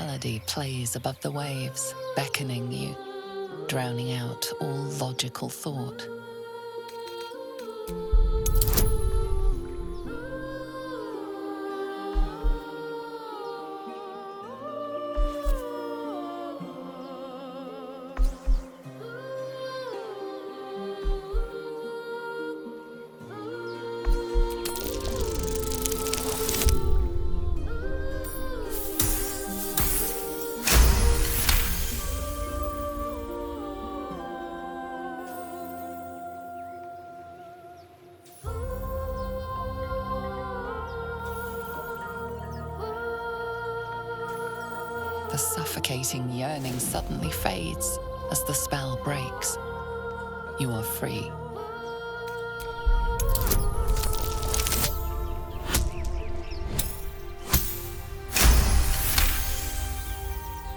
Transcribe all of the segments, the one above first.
melody plays above the waves, beckoning you, drowning out all logical thought. The suffocating yearning suddenly fades as the spell breaks. You are free.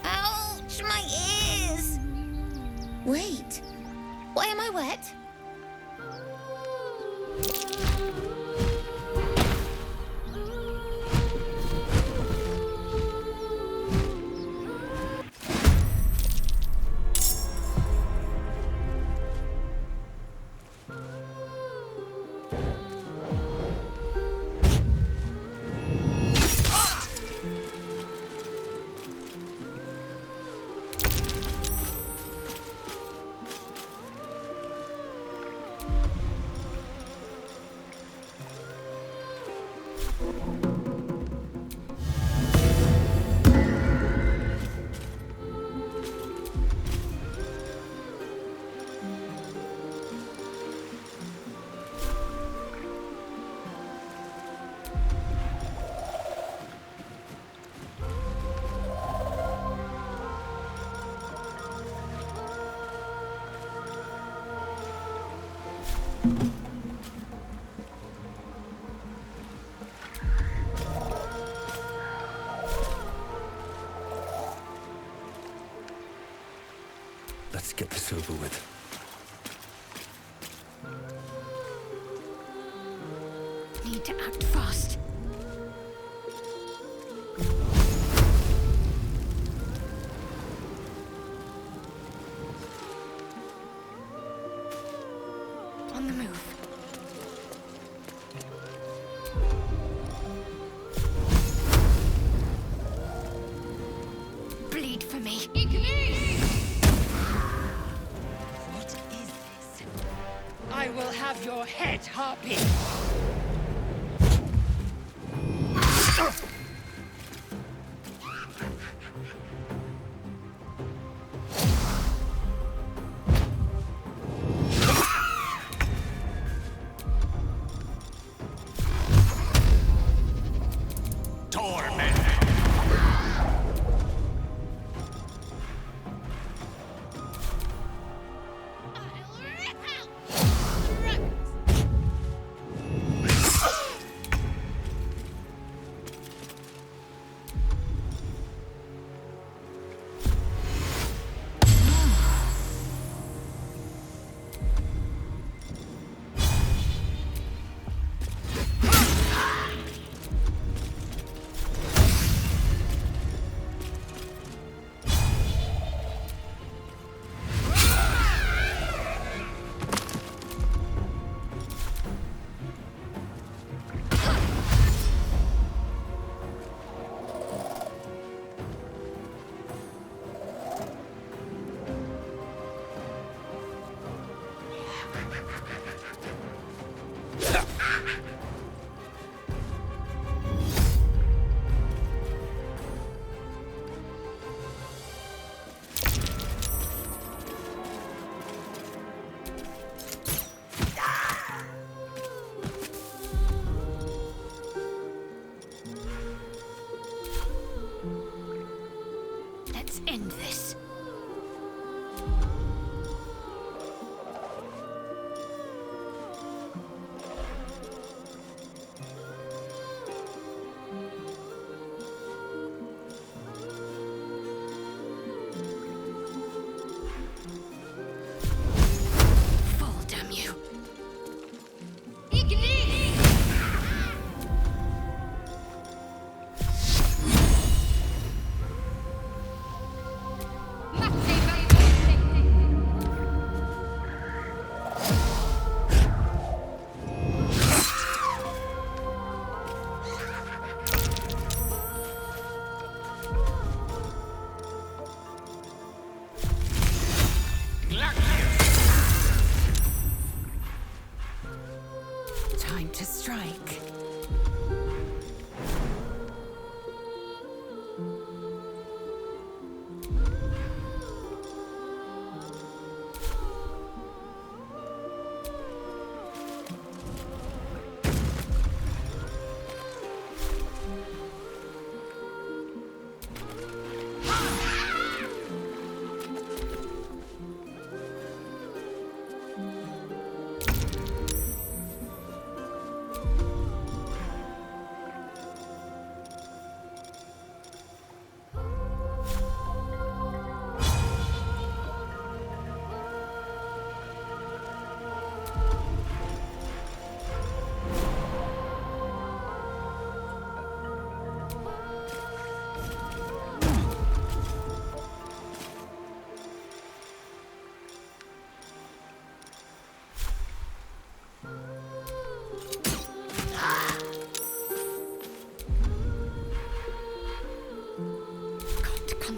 Ouch, my ears! Wait, why am I wet? Let's get this over with. Need to act fast. On the move. Bleed for me. What is this? I will have your head, Harpy!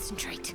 concentrate.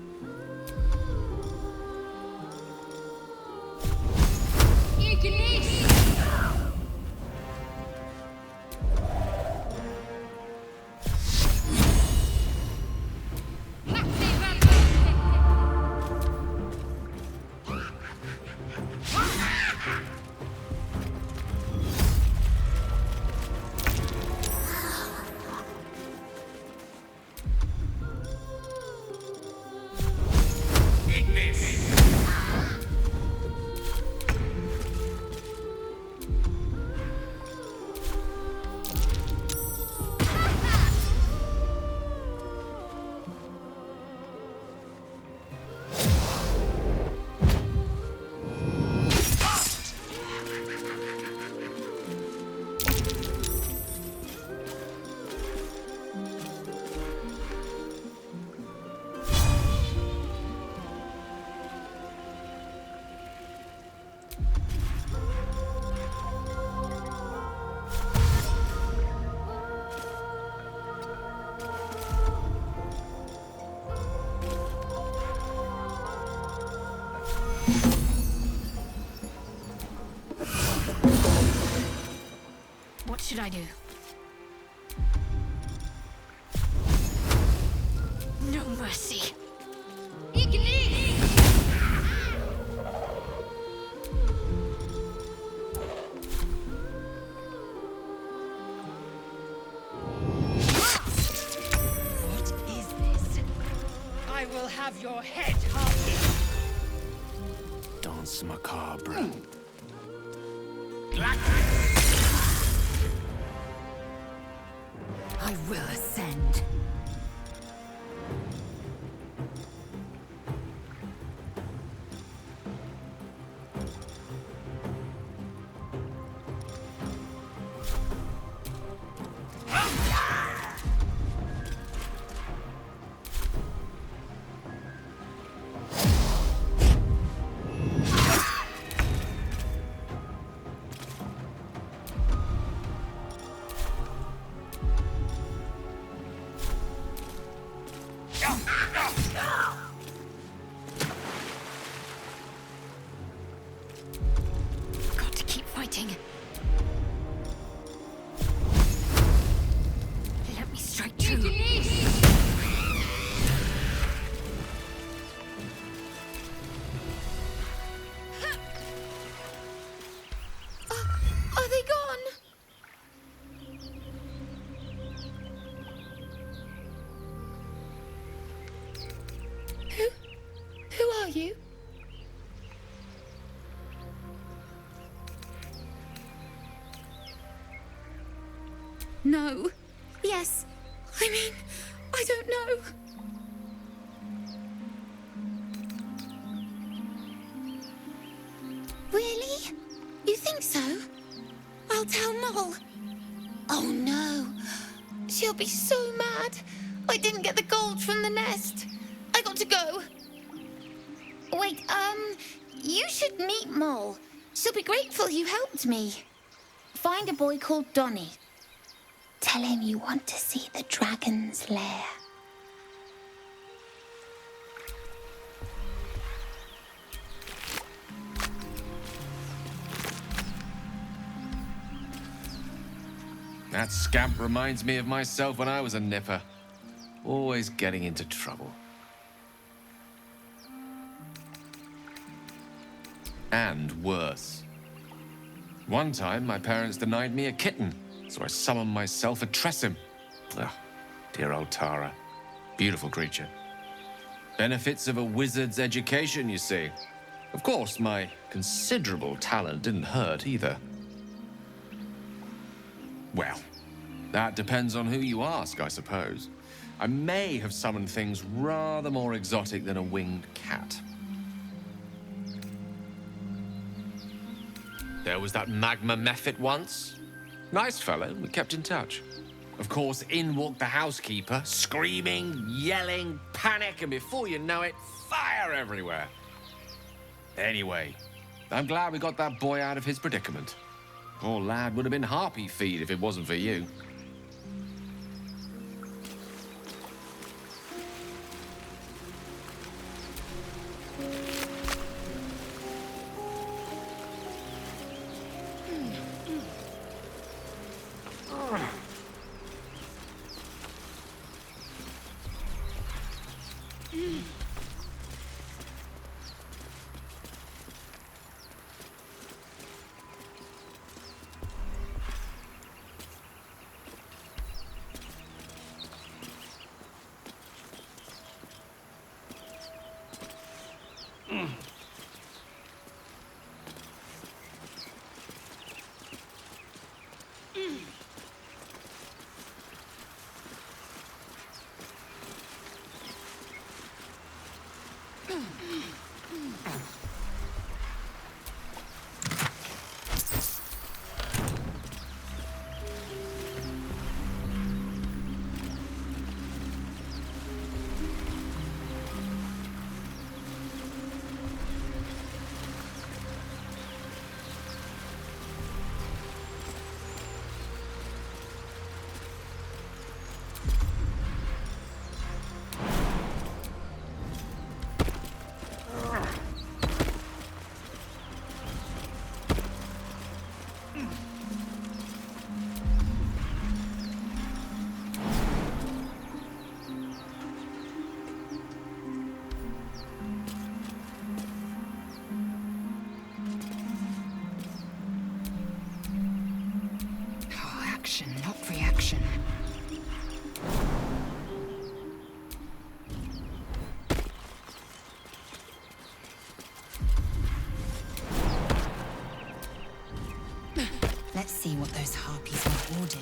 What should I do? No mercy. What is this? I will have your head, Harpy. Danse macabre. I will ascend. Got to keep fighting. Let me strike true. Are they gone? Who are you? No. Yes. I mean, I don't know. Really? You think so? I'll tell Moll. Oh no. She'll be so mad. I didn't get the gold from the nest. I got to go. Wait, you should meet Moll. She'll be grateful you helped me. Find a boy called Donny. Tell him you want to see the dragon's lair. That scamp reminds me of myself when I was a nipper. Always getting into trouble. And worse. One time, my parents denied me a kitten, so I summoned myself a Tressim. Ugh, dear old Tara. Beautiful creature. Benefits of a wizard's education, you see. Of course, my considerable talent didn't hurt either. Well, that depends on who you ask, I suppose. I may have summoned things rather more exotic than a winged cat. There was that magma mephit once. Nice fellow, we kept in touch. Of course, in walked the housekeeper, screaming, yelling, panic, and before you know it, fire everywhere. Anyway, I'm glad we got that boy out of his predicament. Poor lad would have been harpy feed if it wasn't for you. action, not reaction. Let's see what those harpies are hoarding.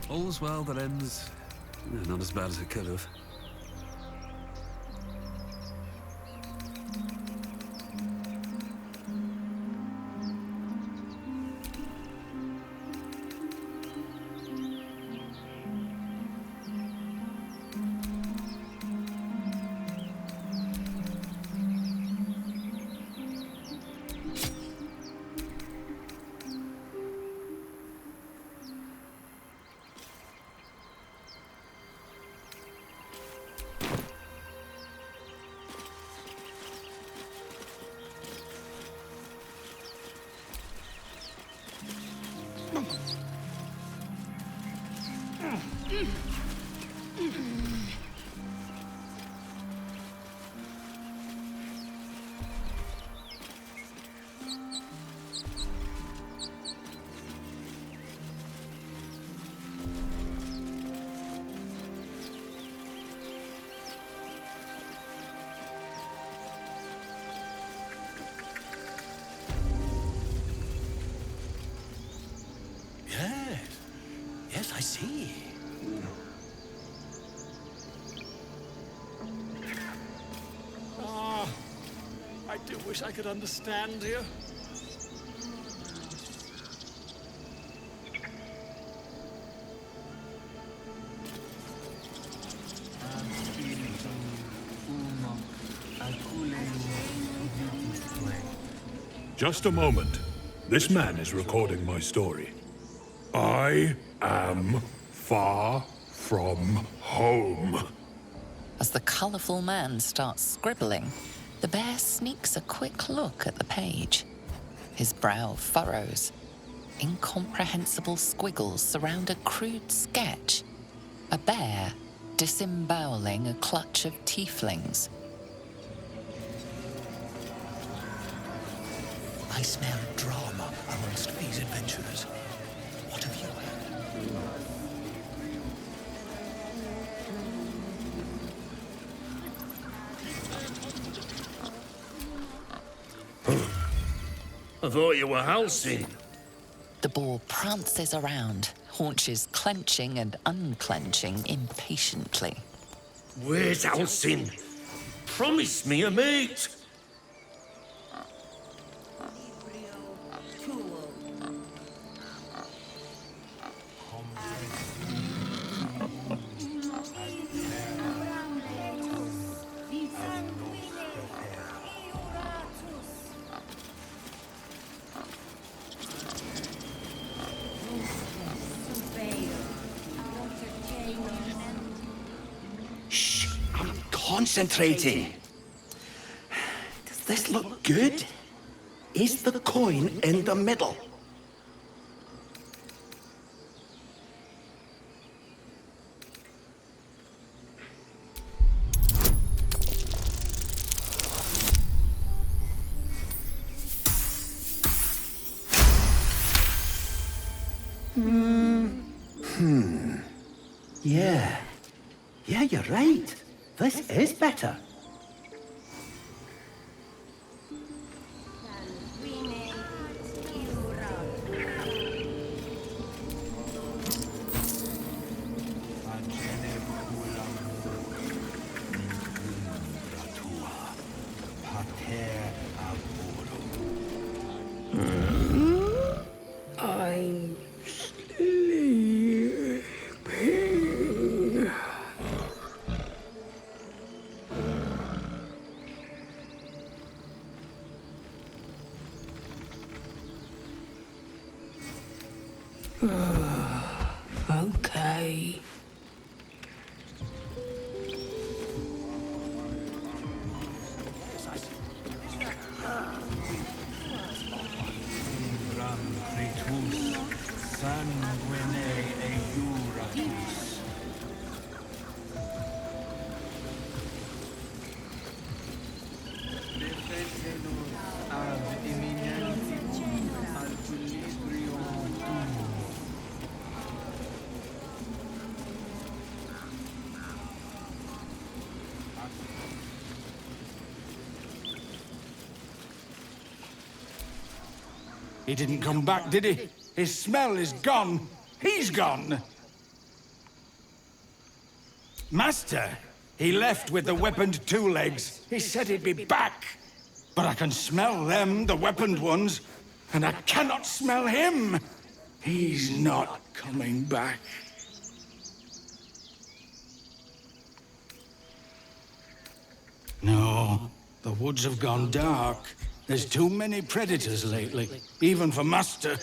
All's well that ends... not as bad as it could have. Yes, I see. I do wish I could understand you. Just a moment. This man is recording my story. I am far from home. As the colourful man starts scribbling, the bear sneaks a quick look at the page. His brow furrows. Incomprehensible squiggles surround a crude sketch. A bear disemboweling a clutch of tieflings. I smell drama amongst these adventurers. What have you heard? I thought you were Halcyon. The boar prances around, haunches clenching and unclenching impatiently. Where's Halcyon? Promise me a mate. Concentrating. Does this look good? Is the coin in the middle? Yeah. Yeah, you're right. This is better. I'm sleeping. Okay. He didn't come back, did he? His smell is gone. He's gone. Master, he left with the weaponed two legs. He said he'd be back. But I can smell them, the weaponed ones, and I cannot smell him. He's not coming back. No, the woods have gone dark. There's too many predators lately, even for Master.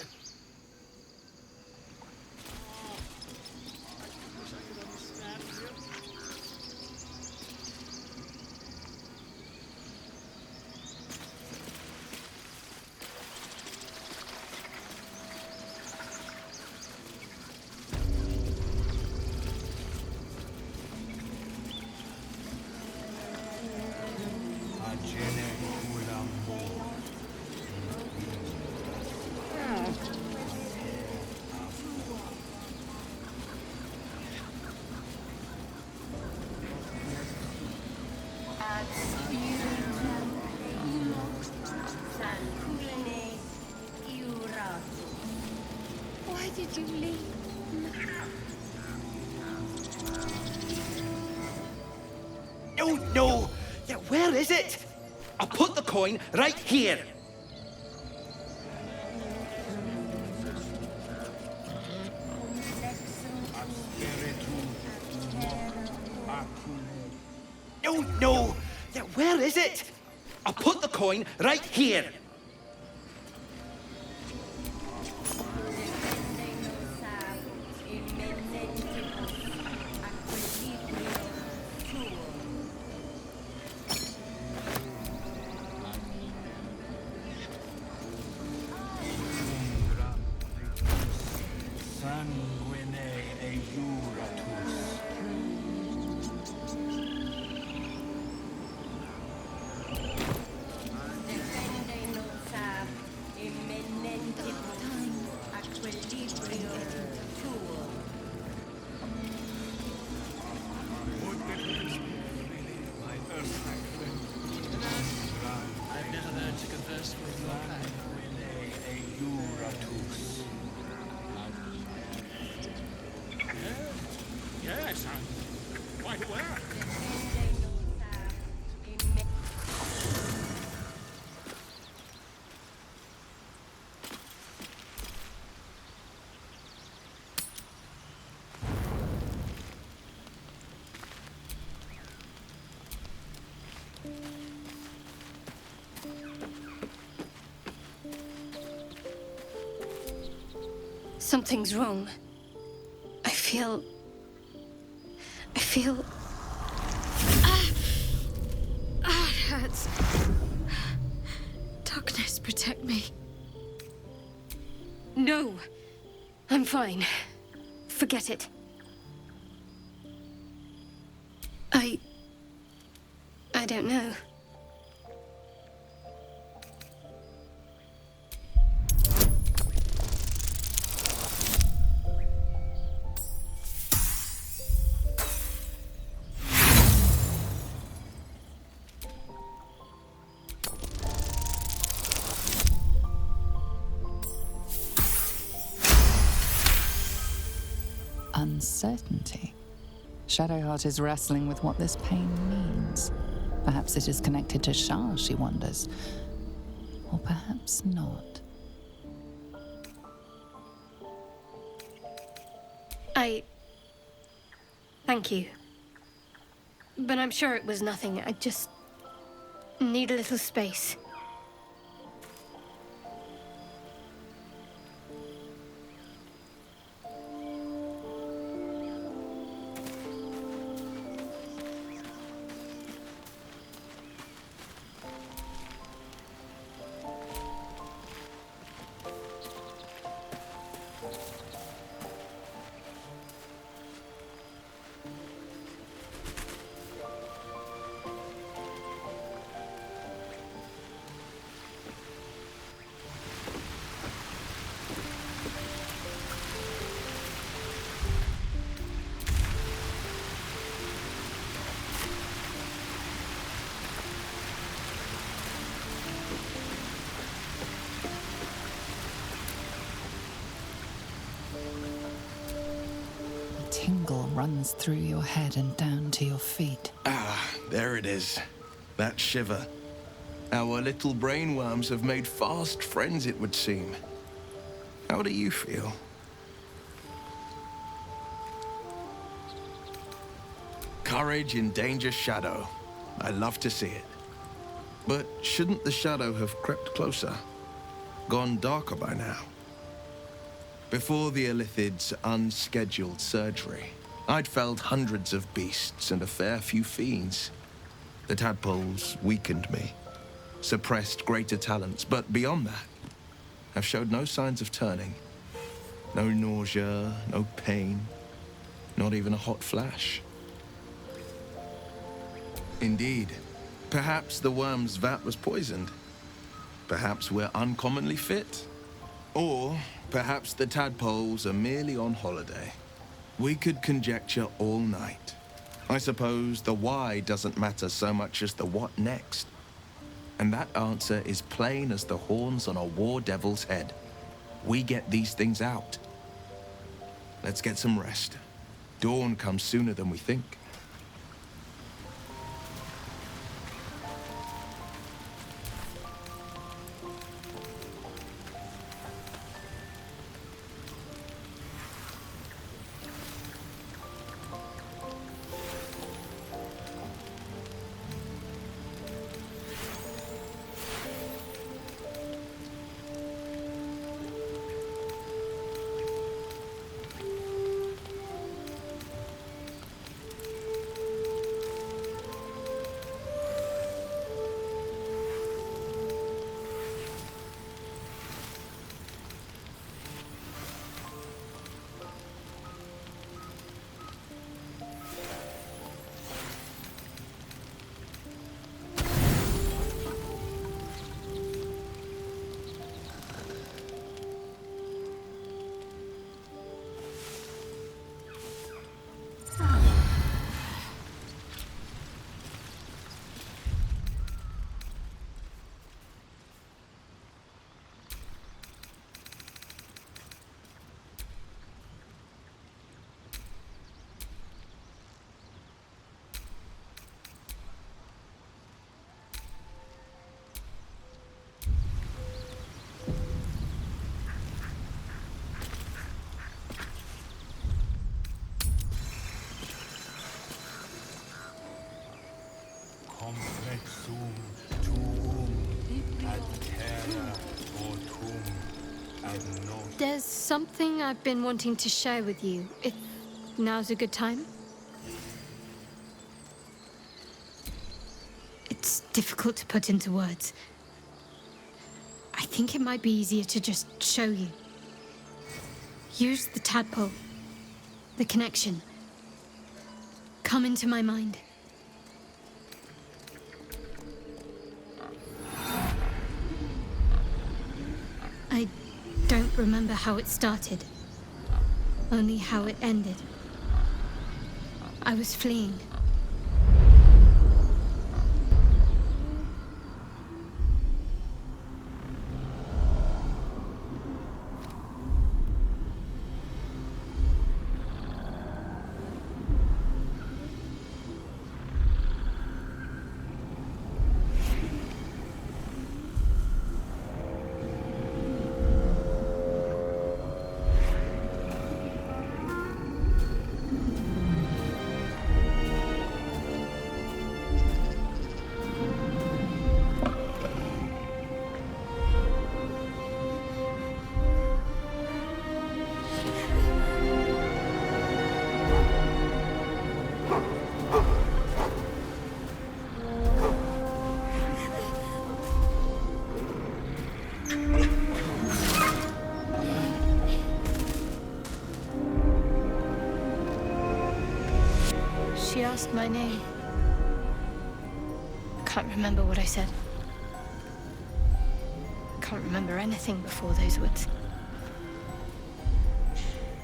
Why did you leave? No, no. Yeah, where is it? I'll put the coin right here. No, no. Yeah, where is it? I'll put the coin right here. Something's wrong. I feel... it hurts. Darkness, protect me. No. I'm fine. Forget it. I don't know. Uncertainty. Shadowheart is wrestling with what this pain means. Perhaps it is connected to Shah, she wonders. Or perhaps not. Thank you. But I'm sure it was nothing. I just need a little space. Tingle runs through your head and down to your feet. Ah, there it is. That shiver. Our little brainworms have made fast friends, it would seem. How do you feel? Courage in danger's shadow. I love to see it. But shouldn't the shadow have crept closer? Gone darker by now? Before the Illithid's unscheduled surgery, I'd felled hundreds of beasts and a fair few fiends. The tadpoles weakened me, suppressed greater talents, but beyond that, have showed no signs of turning. No nausea, no pain, not even a hot flash. Indeed, perhaps the worm's vat was poisoned. Perhaps we're uncommonly fit. Or perhaps the tadpoles are merely on holiday. We could conjecture all night. I suppose the why doesn't matter so much as the what next. And that answer is plain as the horns on a war devil's head. We get these things out. Let's get some rest. Dawn comes sooner than we think. There's something I've been wanting to share with you, if now's a good time. It's difficult to put into words. I think it might be easier to just show you. Use the tadpole, the connection. Come into my mind. I don't remember how it started, only how it ended. I was fleeing. She asked my name. I can't remember what I said. I can't remember anything before those words.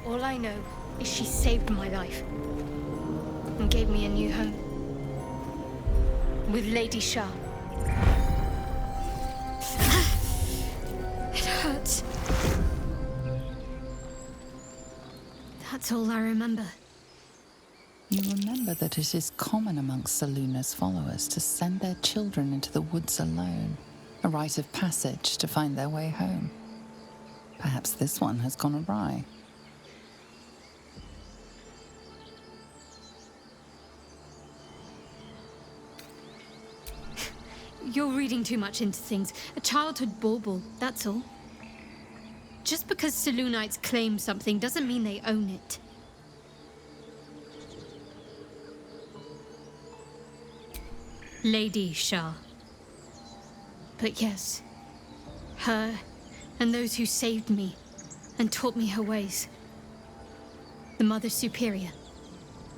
All I know is she saved my life and gave me a new home with Lady Shah. It hurts. That's all I remember. You remember that it is common amongst Selûne's followers to send their children into the woods alone, a rite of passage to find their way home. Perhaps this one has gone awry. You're reading too much into things. A childhood bauble, that's all. Just because Selûnites claim something doesn't mean they own it. Lady Shah. But yes, her and those who saved me and taught me her ways. The Mother Superior.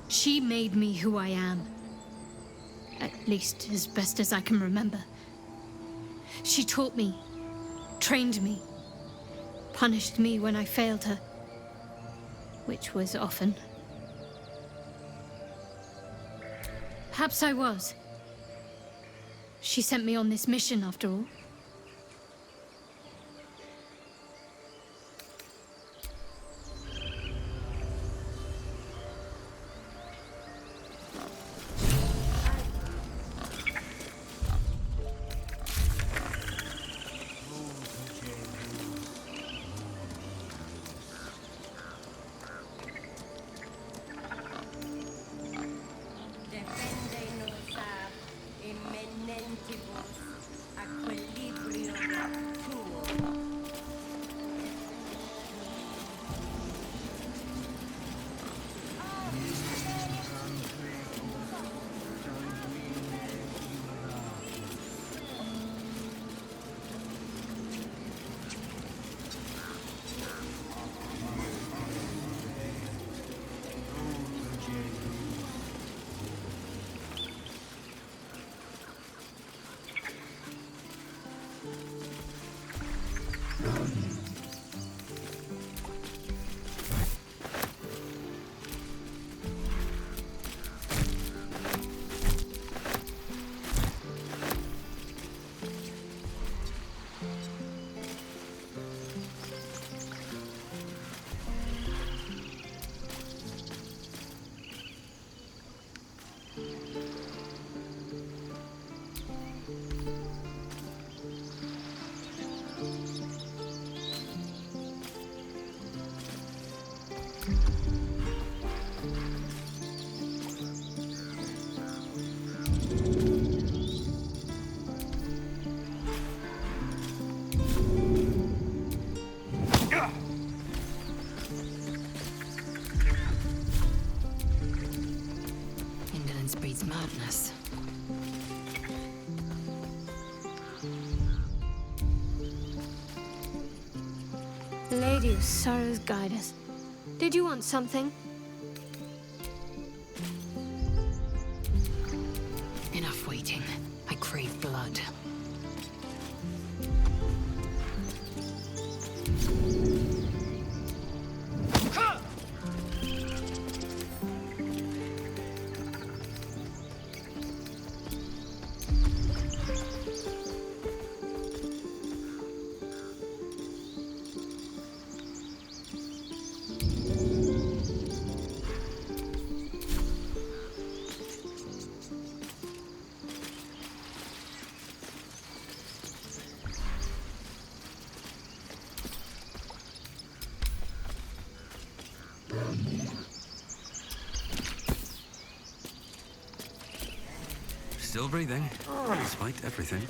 She made me who I am. At least as best as I can remember. She taught me, trained me, punished me when I failed her, which was often. Perhaps I was. She sent me on this mission, after all. Defendenos a eminentibus, acclaim. madness. Lady of Sorrows, guide us. Did you want something? Enough waiting. I crave blood. Still breathing, despite everything.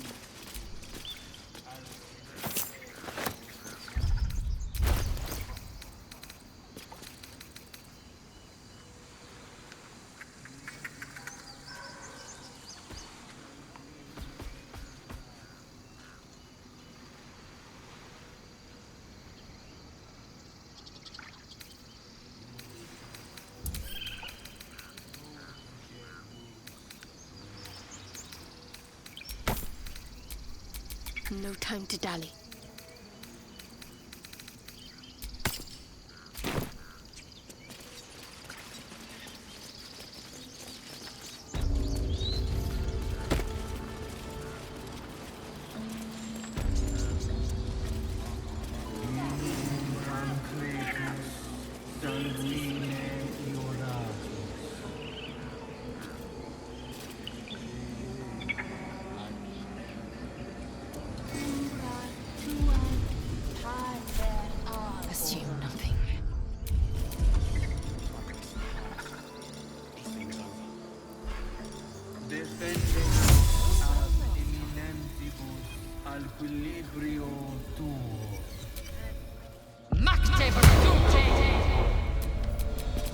No time to dally. Assume nothing.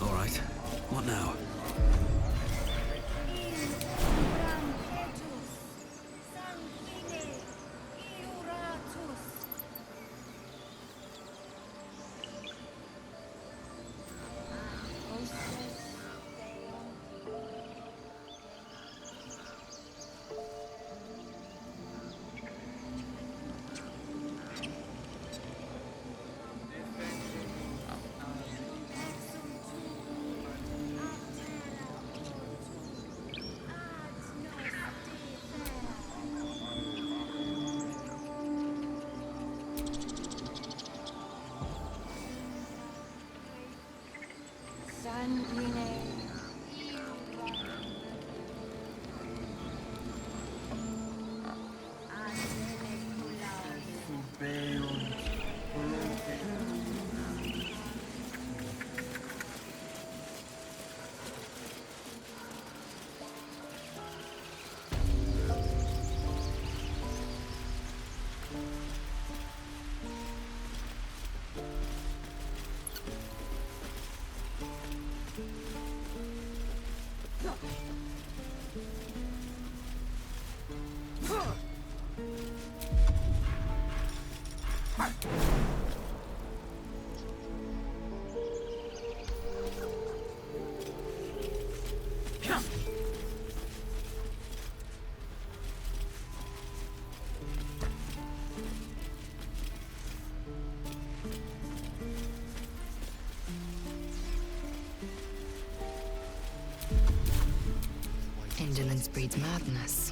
All right, what now? Indolence breeds madness.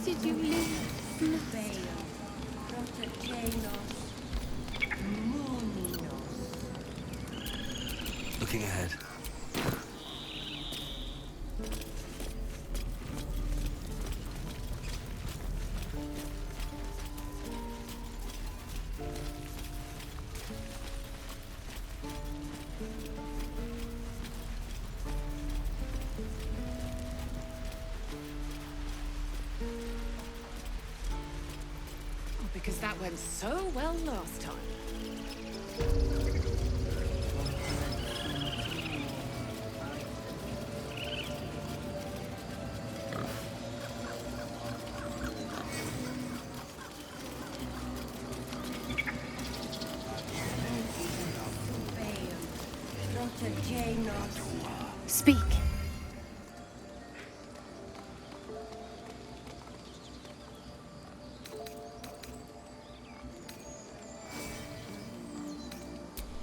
did you leave, Master? Looking ahead. Because that went so well last time. Speak.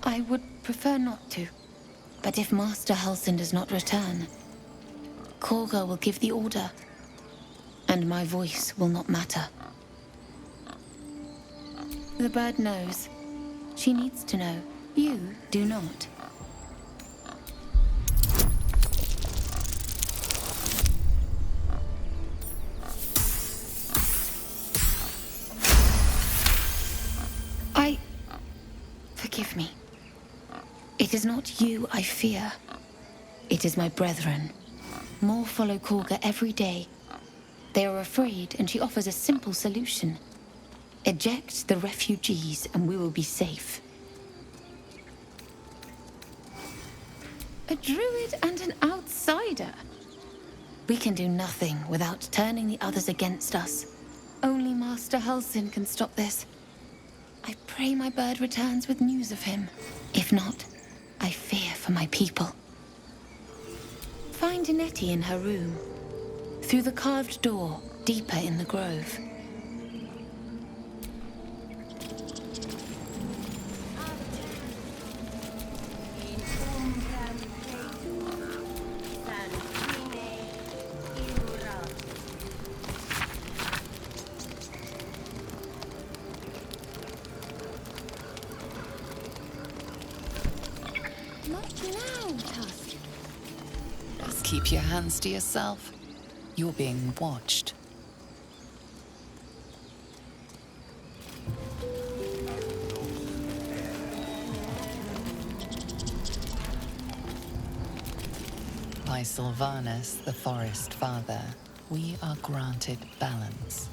I would prefer not to. But if Master Halsin does not return, Korga will give the order, and my voice will not matter. The bird knows. She needs to know. You do not. Forgive me. It is not you I fear. It is my brethren. More follow Korga every day. They are afraid, and she offers a simple solution. Eject the refugees, and we will be safe. A druid and an outsider. We can do nothing without turning the others against us. Only Master Halsin can stop this. I pray my bird returns with news of him. If not, I fear for my people. Find Nettie in her room. Through the carved door, deeper in the grove. Just keep your hands to yourself. You're being watched. By Sylvanus, the Forest Father, we are granted balance.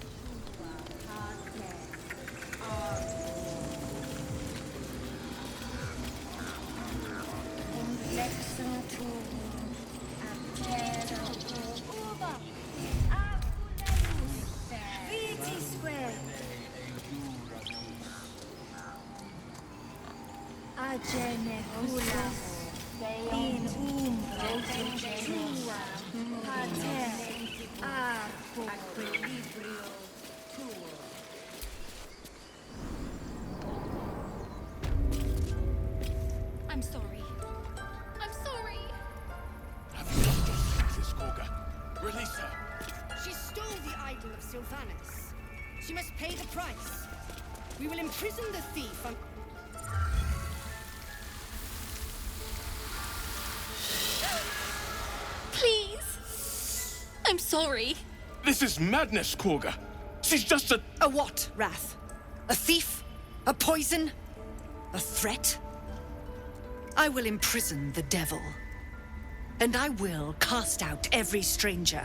I'm sorry. I'm sorry. Have you done this, Princess Korga? Release her. She stole the idol of Sylvanus. She must pay the price. We will imprison the thief on... Please. I'm sorry. This is madness, Korga. She's just a... A what, Wrath? A thief? A poison? A threat? I will imprison the devil. And I will cast out every stranger.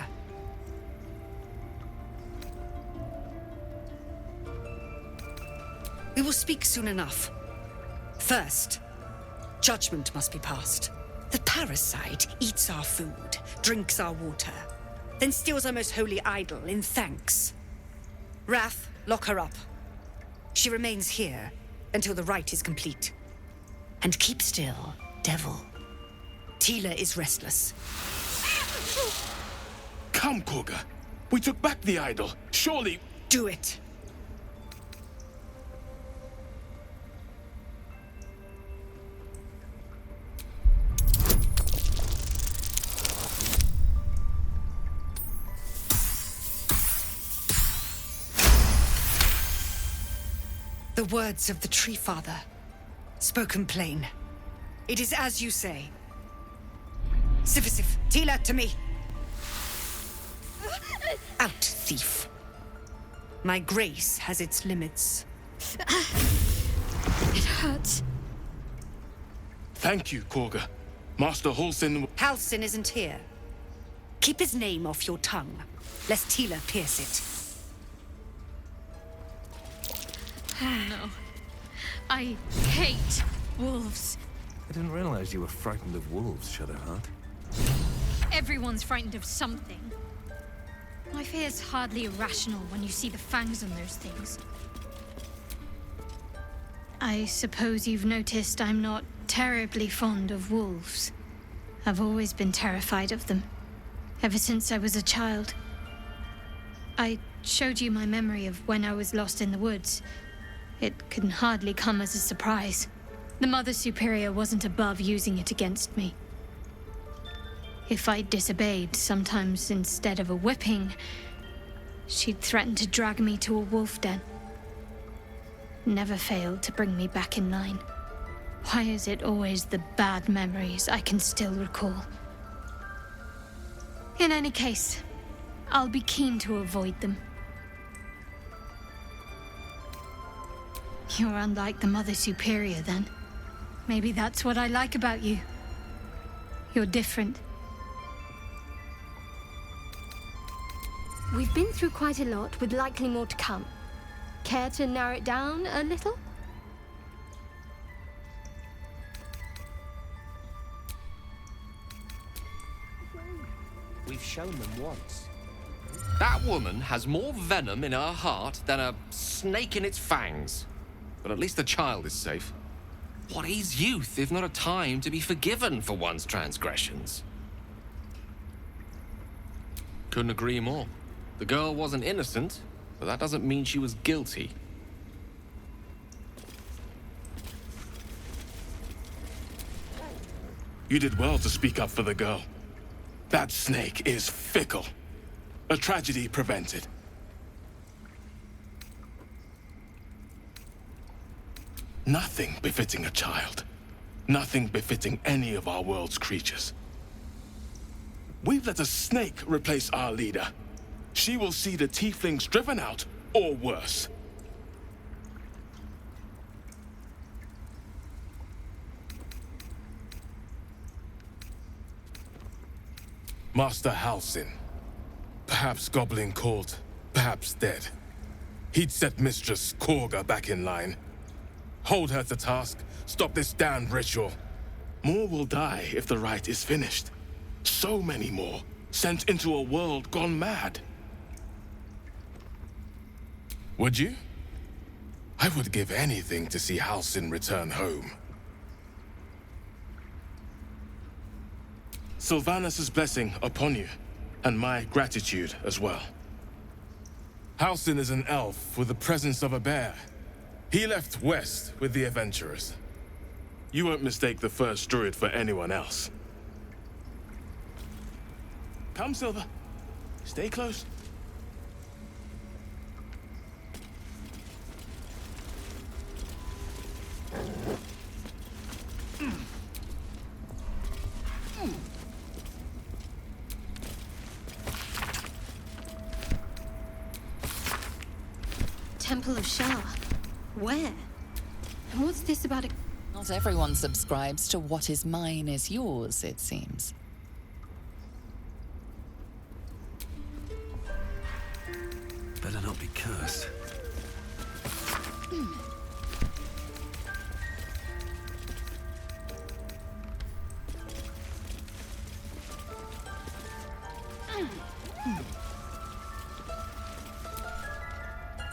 We will speak soon enough. First, judgment must be passed. The parasite eats our food, drinks our water, then steals our most holy idol in thanks. Wrath, lock her up. She remains here until the rite is complete. And keep still, devil. Tila is restless. Come, Korga. We took back the idol. Surely... Do it. The words of the Tree Father, spoken plain. It is as you say. Sif, Tila, to me! Out, thief. My grace has its limits. It hurts. Thank you, Korga. Master Halsin... Halsin isn't here. Keep his name off your tongue, lest Tila pierce it. Oh no. I hate wolves. I didn't realize you were frightened of wolves, Shadowheart. Everyone's frightened of something. My fear is hardly irrational when you see the fangs on those things. I suppose you've noticed I'm not terribly fond of wolves. I've always been terrified of them, ever since I was a child. I showed you my memory of when I was lost in the woods. It can hardly come as a surprise. The Mother Superior wasn't above using it against me. If I disobeyed, sometimes instead of a whipping, she'd threaten to drag me to a wolf den. Never failed to bring me back in line. Why is it always the bad memories I can still recall? In any case, I'll be keen to avoid them. You're unlike the Mother Superior, then. Maybe that's what I like about you. You're different. We've been through quite a lot, with likely more to come. Care to narrow it down a little? We've shown them once. That woman has more venom in her heart than a snake in its fangs. But at least the child is safe. What is youth if not a time to be forgiven for one's transgressions? Couldn't agree more. The girl wasn't innocent, but that doesn't mean she was guilty. You did well to speak up for the girl. That snake is fickle. A tragedy prevented. Nothing befitting a child. Nothing befitting any of our world's creatures. We've let a snake replace our leader. She will see the tieflings driven out, or worse. Master Halsin. Perhaps goblin caught, perhaps dead. He'd set Mistress Korga back in line. Hold her to task, stop this damned ritual. More will die if the rite is finished. So many more, sent into a world gone mad. Would you? I would give anything to see Halsin return home. Sylvanus' blessing upon you, and my gratitude as well. Halsin is an elf with the presence of a bear. He left west with the adventurers. You won't mistake the first druid for anyone else. Come, Silver. Stay close. Temple of Shah. Where? And what's this about a... Not everyone subscribes to what is mine is yours, it seems. Better not be cursed.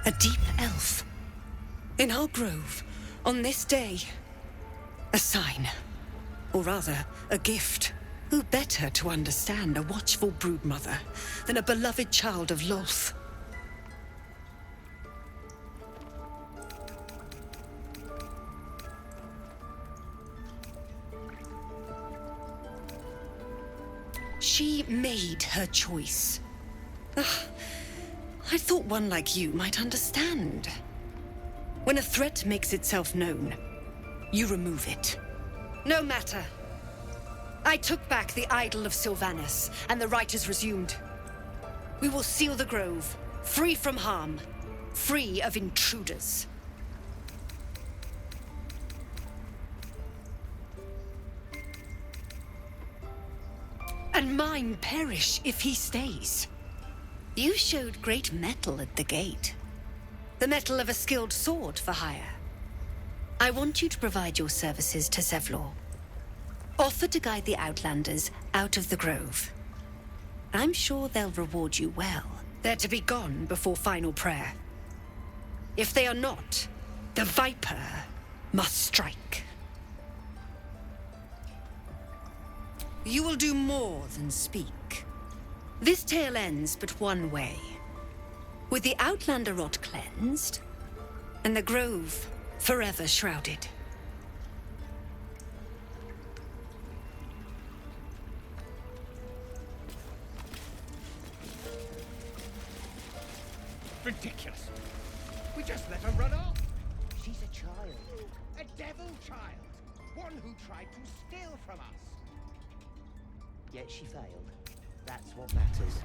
A deep elf. In our grove, on this day. A sign. Or rather, a gift. Who better to understand a watchful broodmother than a beloved child of Lolth? She made her choice. Ugh, I thought one like you might understand. When a threat makes itself known, you remove it. No matter. I took back the idol of Sylvanus, and the rite is resumed. We will seal the grove, free from harm, free of intruders. And mine perish if he stays. You showed great mettle at the gate. The mettle of a skilled sword for hire. I want you to provide your services to Zevlor. Offer to guide the Outlanders out of the grove. I'm sure they'll reward you well. They're to be gone before final prayer. If they are not, the Viper must strike. You will do more than speak. This tale ends but one way. With the Outlander rot cleansed, and the grove forever shrouded. Ridiculous. We just let her run off. She's a child. A devil child. One who tried to steal from us. Yet she failed. That's what matters.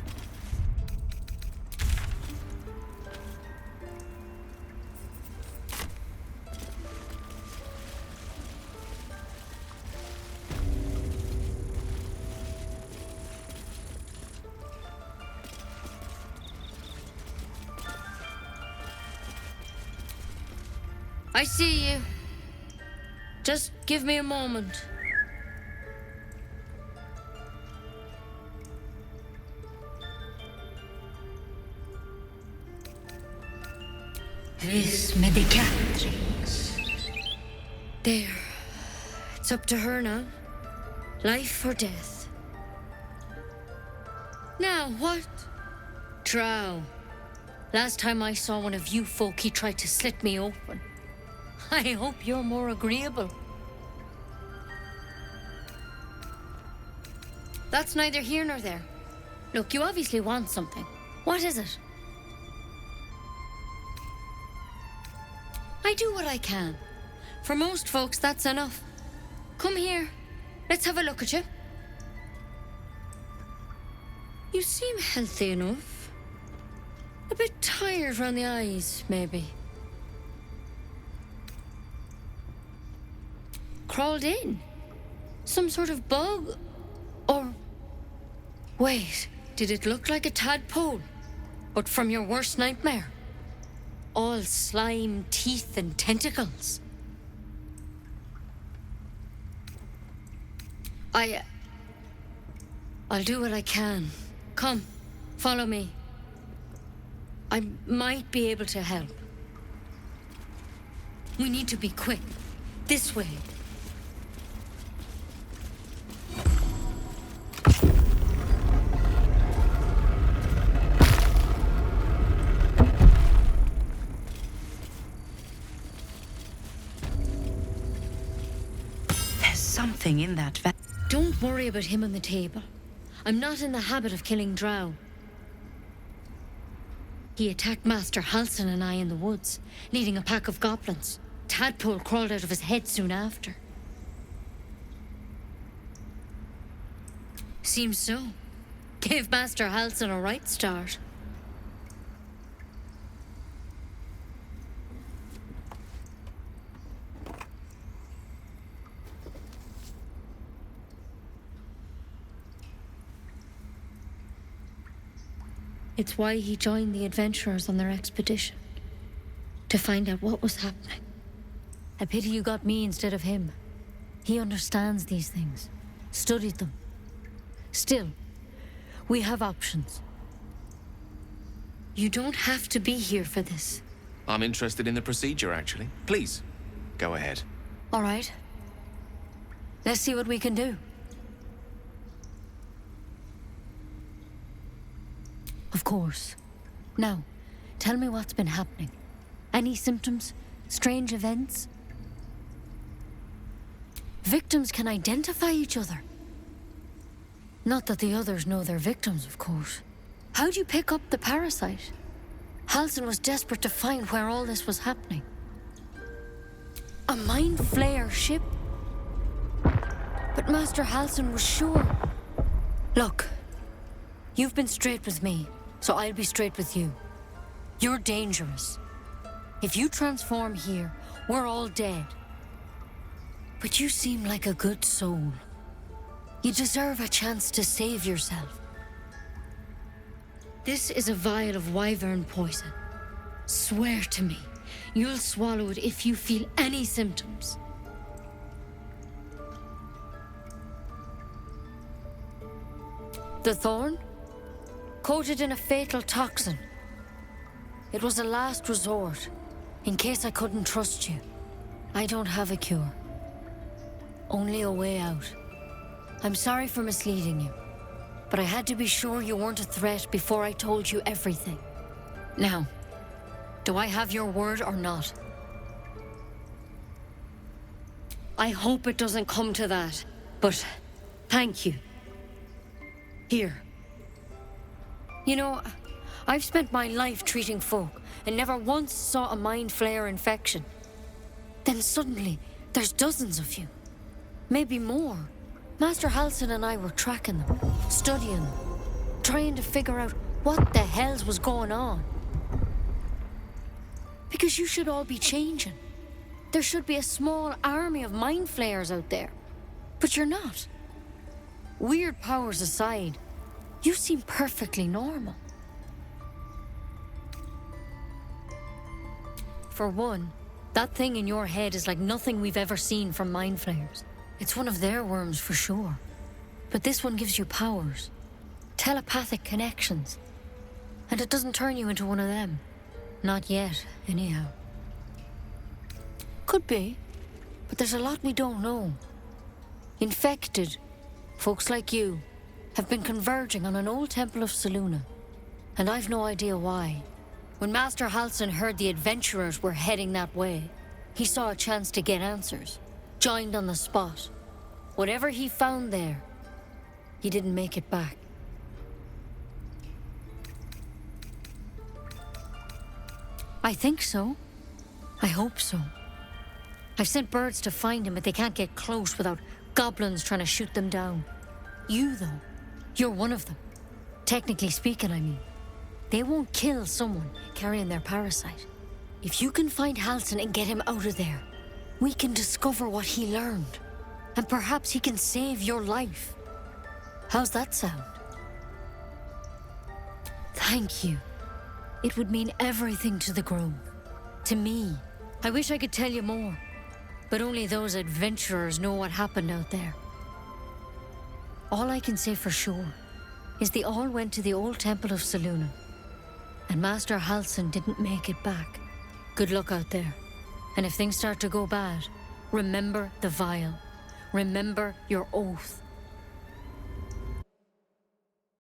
I see you. Just give me a moment. This medicatrix. There. It's up to her now. Life or death. Now, what? Drow. Last time I saw one of you folk, he tried to slit me open. I hope you're more agreeable. That's neither here nor there. Look, you obviously want something. What is it? I do what I can. For most folks, that's enough. Come here. Let's have a look at you. You seem healthy enough. A bit tired around the eyes, maybe. Crawled in? Some sort of bug? Or... Wait, did it look like a tadpole? But from your worst nightmare? All slime, teeth, and tentacles. I'll do what I can. Come, follow me. I might be able to help. We need to be quick. This way. There's something in that va- Don't worry about him on the table. I'm not in the habit of killing drow. He attacked Master Halsin and I in the woods, leading a pack of goblins. Tadpole crawled out of his head soon after. Seems so. Gave Master Halsin a right start. It's why he joined the adventurers on their expedition. To find out what was happening. A pity you got me instead of him. He understands these things. Studied them. Still, we have options. You don't have to be here for this. I'm interested in the procedure, actually. Please, go ahead. All right. Let's see what we can do. Of course. Now, tell me what's been happening. Any symptoms? Strange events? Victims can identify each other. Not that the others know they're victims, of course. How'd you pick up the parasite? Halsin was desperate to find where all this was happening. A Mind Flayer ship? But Master Halsin was sure. Look, you've been straight with me, so I'll be straight with you. You're dangerous. If you transform here, we're all dead. But you seem like a good soul. You deserve a chance to save yourself. This is a vial of wyvern poison. Swear to me, you'll swallow it if you feel any symptoms. The thorn? Coated in a fatal toxin. It was a last resort, in case I couldn't trust you. I don't have a cure. Only a way out. I'm sorry for misleading you, but I had to be sure you weren't a threat before I told you everything. Now, do I have your word or not? I hope it doesn't come to that, but thank you. Here. You know, I've spent my life treating folk and never once saw a Mind Flayer infection. Then suddenly, there's dozens of you. Maybe more. Master Halsin and I were tracking them, studying them, trying to figure out what the hells was going on. Because you should all be changing. There should be a small army of Mind Flayers out there. But you're not. Weird powers aside, you seem perfectly normal. For one, that thing in your head is like nothing we've ever seen from Mind Flayers. It's one of their worms for sure. But this one gives you powers. Telepathic connections. And it doesn't turn you into one of them. Not yet, anyhow. Could be. But there's a lot we don't know. Infected, folks like you, have been converging on an old temple of Selûne. And I've no idea why. When Master Halsin heard the adventurers were heading that way, he saw a chance to get answers. Joined on the spot. Whatever he found there, he didn't make it back. I think so. I hope so. I've sent birds to find him, but they can't get close without goblins trying to shoot them down. You, though, you're one of them. Technically speaking, I mean. They won't kill someone carrying their parasite. If you can find Halsin and get him out of there, we can discover what he learned. And perhaps he can save your life. How's that sound? Thank you. It would mean everything to the Grove. To me. I wish I could tell you more. But only those adventurers know what happened out there. All I can say for sure is they all went to the old temple of Selûne. And Master Halsin didn't make it back. Good luck out there. And if things start to go bad, remember the vial. Remember your oath.